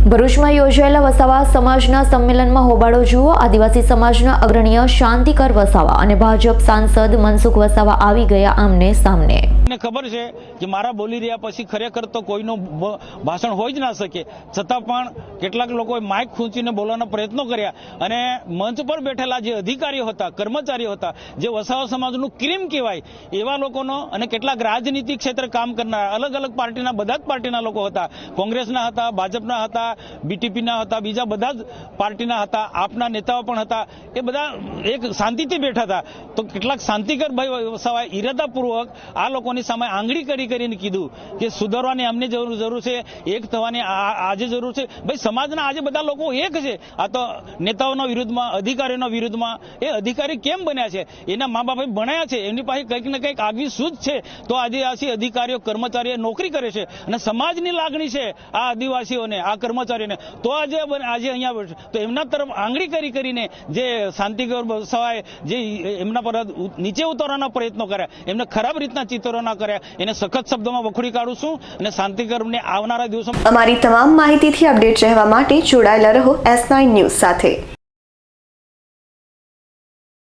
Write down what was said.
ભરૂચમાં યોજાયેલા વસાવા સમાજના સંમેલનમાં હોબાળો જુઓ। આદિવાસી સમાજના અગ્રણીય શાંતિકર વસાવા અને ભાજપ સાંસદ મનસુખ વસાવા આવી ગયા આમને સામને। ખબર છે કે મારા બોલી રહ્યા પછી ખરેખર તો કોઈનું ભાષણ હોઈ જ ના શકે, છતાં પણ કેટલાક લોકોએ માઇક ખૂંચીને બોલવાના પ્રયત્નો કર્યા અને મંચ પર બેઠેલા જે અધિકારીઓ હતા, કર્મચારીઓ હતા, જે વસાવા સમાજનું ક્રીમ કહેવાય એવા લોકોનો અને કેટલાક રાજનીતિક ક્ષેત્રે કામ કરનાર અલગ અલગ પાર્ટીના બધા જ પાર્ટીના લોકો હતા, કોંગ્રેસના હતા, ભાજપના હતા, બીટીપીના હતા, બીજા બધા જ પાર્ટીના હતા, આપના નેતાઓ પણ હતા। એ બધા એક શાંતિથી બેઠા હતા। તો કેટલાક શાંતિકર ભાઈ વસાવાએ ઇરાદાપૂર્વક આ લોકોની સામે આંગળી કરીને કીધું કે સુધારવાની અમને જરૂર છે, એક થવાની આજે જરૂર છે। ભાઈ સમાજના આજે બધા લોકો એક છે। આ તો નેતાઓના વિરુદ્ધમાં, અધિકારીઓના વિરુદ્ધમાં, એ અધિકારી કેમ બન્યા છે? એના મા બાપે ભણ્યા છે, એમની પાસે કંઈક ને કંઈક આગવી સૂઝ છે, તો આદિવાસી અધિકારીઓ કર્મચારીઓ નોકરી કરે છે અને સમાજની લાગણી છે આ આદિવાસીઓને, આ કર્મચારીઓને, તો આજે અહીંયા તો એમના તરફ આંગળી કરીને જે શાંતિકર વસાવાએ જે એમના પર નીચે ઉતારવાના પ્રયત્નો કર્યા, એમને ખરાબ રીતના ચિત્રો કર્યા, એને સખત શબ્દોમાં વખોડી કાઢું છું અને શાંતિકરને આવનારા દિવસોમાં અમારી તમામ માહિતીથી અપડેટ રહેવા માટે જોડાયેલા રહો S9 ન્યૂઝ સાથે।